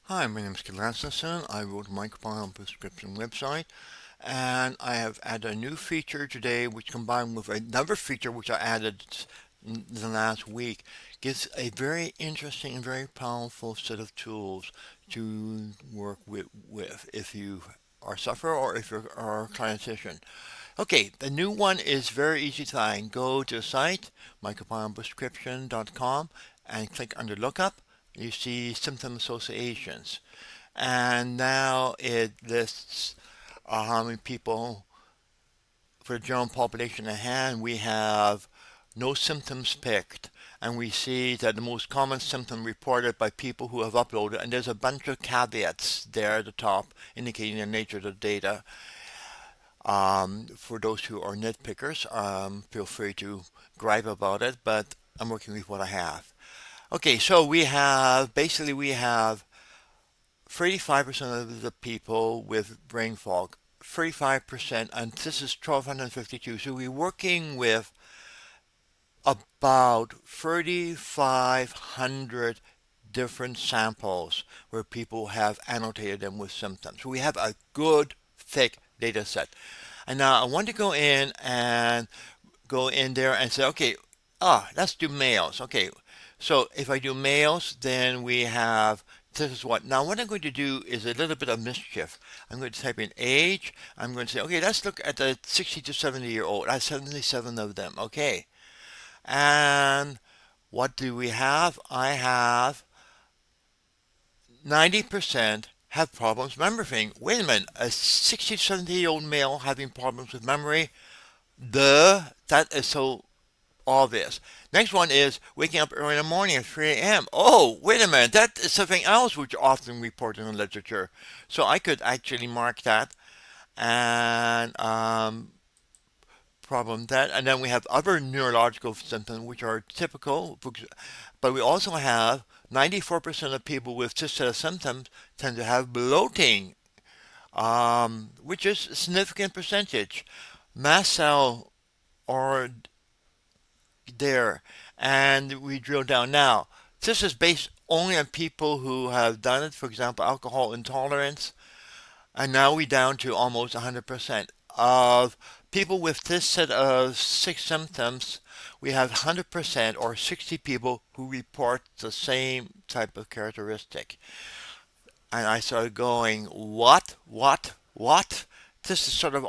Hi, my name is Ken Rasmussen. I wrote a microbiome prescription website, and I have added a new feature today, which combined with another feature which I added in the last week, gives a very interesting and very powerful set of tools to work with if you are a sufferer or if you are a clinician. Okay, the new one is very easy to find. Go to the site, microbiomeprescription.com, and click under lookup. You see symptom associations. And now it lists how many people for the general population at hand. We have no symptoms picked. And we see that the most common symptom reported by people who have uploaded, and there's a bunch of caveats there at the top indicating the nature of the data. For those who are nitpickers, feel free to gripe about it, but I'm working with what I have. Okay, so we have 35% of the people with brain fog. 35%, and this is 1,252. So we're working with about 3,500 different samples where people have annotated them with symptoms. So we have a good, thick data set. And now I want to go in there and say, okay, let's do males. Okay, so if I do males, then we have this is what. Now what I'm going to do is a little bit of mischief. I'm going to type in age. I'm going to say, okay, let's look at the 60 to 70-year old. I have 77 of them. Okay, and what do we have? I have 90% have problems remembering. Wait a minute, a 60 to 70-year-old male having problems with memory? That is so obvious. Next one is waking up early in the morning at 3 a.m. Oh, wait a minute, that is something else which often reported in the literature. So I could actually mark that and problem that. And then we have other neurological symptoms which are typical, but we also have 94% of people with this set of symptoms tend to have bloating, which is a significant percentage. Mast cell are there, and we drill down. Now, this is based only on people who have done it, for example, alcohol intolerance, and now we down to almost 100% of people with this set of six symptoms. We have 100% or 60 people who report the same type of characteristic. And I started going, what, what, what? This is sort of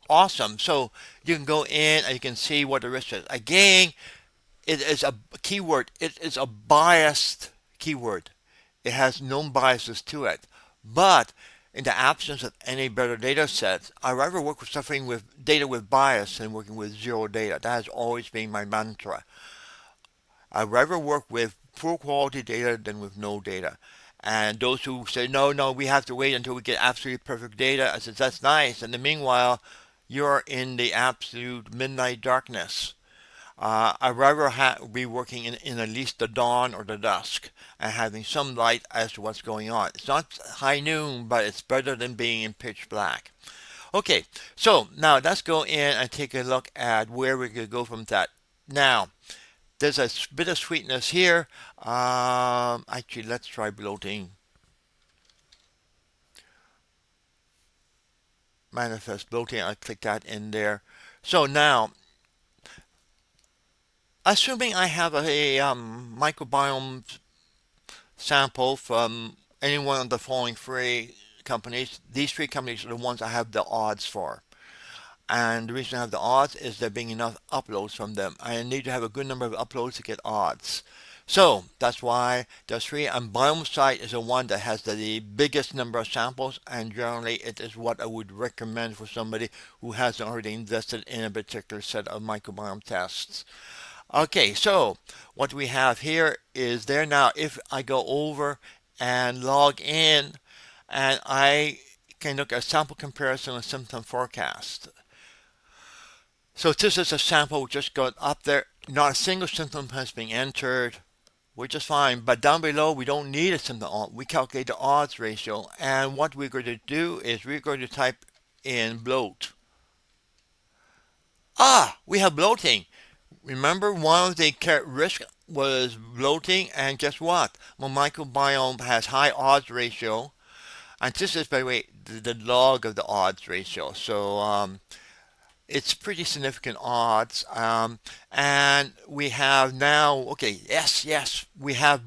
awesome. So you can go in and you can see what the risk is. Again, it is a keyword. It is a biased keyword. It has known biases to it. But in the absence of any better data sets, I rather work with something with data with bias than working with zero data. That has always been my mantra. I rather work with poor quality data than with no data. And those who say, no, no, we have to wait until we get absolutely perfect data, I said, that's nice. And in the meanwhile, you're in the absolute midnight darkness. I'd rather be working in at least the dawn or the dusk and having some light as to what's going on. It's not high noon, but it's better than being in pitch black. Okay, so now let's go in and take a look at where we could go from that. Now, there's a bit of sweetness here. Actually, let's try bloating. Manifest bloating. I click that in there. So now, assuming I have a microbiome sample from any one of the following three companies. These three companies are the ones I have the odds for. And the reason I have the odds is there being enough uploads from them. I need to have a good number of uploads to get odds. So that's why there's three, and BiomeSite is the one that has the biggest number of samples, and generally it is what I would recommend for somebody who hasn't already invested in a particular set of microbiome tests. Okay, so what we have here is there now. If I go over and log in, and I can look at sample comparison and symptom forecast. So this is a sample we just got up there. Not a single symptom has been entered, which is fine. But down below, we don't need a symptom. We calculate the odds ratio. And what we're going to do is we're going to type in bloat. We have bloating. Remember, one of the risk was bloating, and guess what? My microbiome has high odds ratio, and this is, by the way, the log of the odds ratio. So it's pretty significant odds. And we have now, okay, yes, we have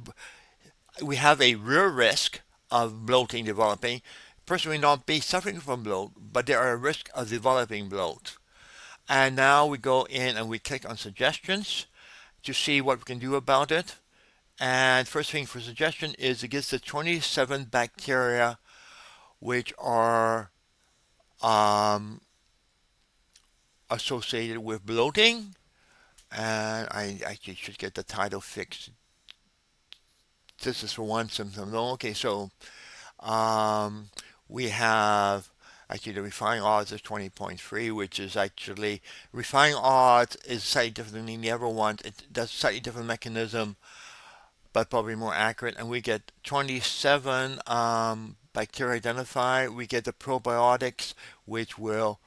a real risk of bloating developing. Person may not be suffering from bloat, but there are a risk of developing bloat. And now we go in and we click on suggestions to see what we can do about it. And first thing for suggestion is it gives the 27 bacteria which are um, associated with bloating. And I actually should get the title fixed. This is for one symptom. Okay, so um, we have actually the refining odds is 20.3, which is actually refining odds is slightly different than the other one. It does slightly different mechanism, but probably more accurate. And we get 27 bacteria identified. We get the probiotics, which will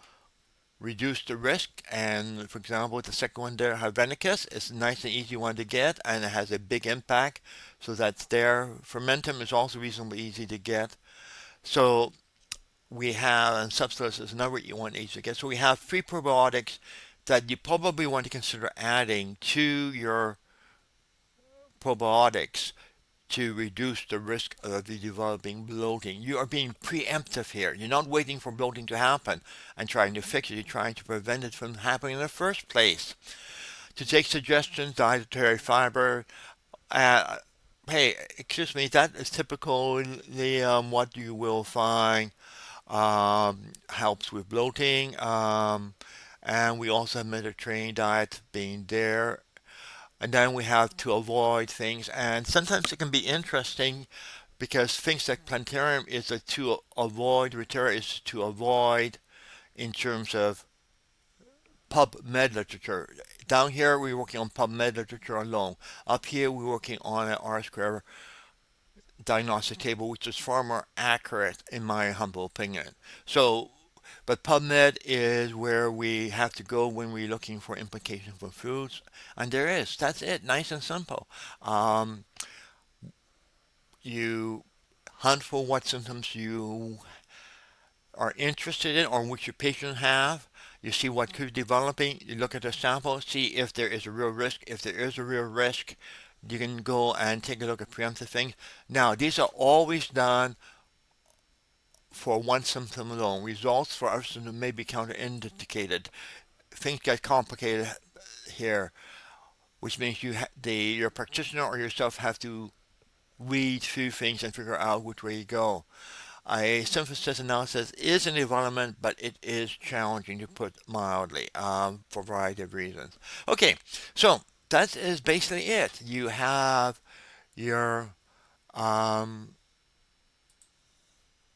reduce the risk. And for example, the second one there, Havenicus, is a nice and easy one to get, and it has a big impact. So that's there. Fermentum is also reasonably easy to get. So we have, and Substilus is another one easy to get. So we have 3 probiotics that you probably want to consider adding to your probiotics to reduce the risk of the developing bloating. You are being preemptive here. You're not waiting for bloating to happen and trying to fix it. You're trying to prevent it from happening in the first place. To take suggestions, dietary fiber. Uh, hey, excuse me, that is typical. What you will find helps with bloating. And we also have Mediterranean diet being there. And then we have to avoid things. And sometimes it can be interesting because things like planetarium is to avoid, Reterra is to avoid in terms of PubMed literature. Down here, we're working on PubMed literature alone. Up here, we're working on an R-square diagnostic table, which is far more accurate in my humble opinion. So, but PubMed is where we have to go when we're looking for implications for foods, and there is. That's it, nice and simple. Um, you hunt for what symptoms you are interested in or which your patient have. You see what could be developing. You look at the sample, see if there is a real risk. If there is a real risk, you can go and take a look at preemptive things. Now, these are always done for one symptom alone. Results for other symptoms may be counterindicated. Things get complicated here, which means your practitioner or yourself have to weed through things and figure out which way you go. A synthesis analysis is in development, but it is challenging to put mildly for a variety of reasons. Okay, so that is basically it. You have your um,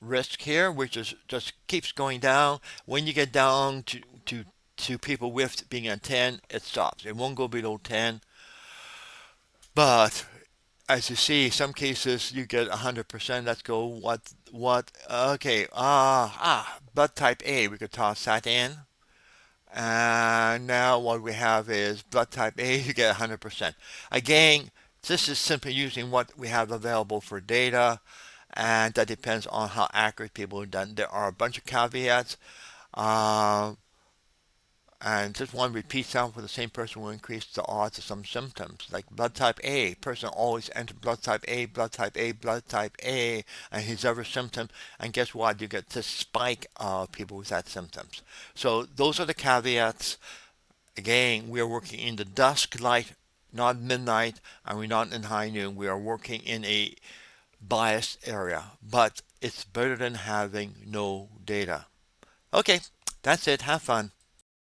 risk here, which is just keeps going down. When you get down to people with being at 10, it stops. It won't go below 10. But as you see, some cases you get 100%. Let's go. What? Okay. Blood type A. We could toss that in. And now what we have is blood type A. You get 100%. Again, this is simply using what we have available for data, and that depends on how accurate people have done. There are a bunch of caveats. Uh, and just one repeat sample for the same person will increase the odds of some symptoms. Like blood type A, person always enter blood type A, blood type A, blood type A, and his other symptom. And guess what? You get this spike of people with that symptoms. So those are the caveats. Again, we are working in the dusk light, not midnight, and we're not in high noon. We are working in a biased area, but it's better than having no data. Okay, that's it. Have fun.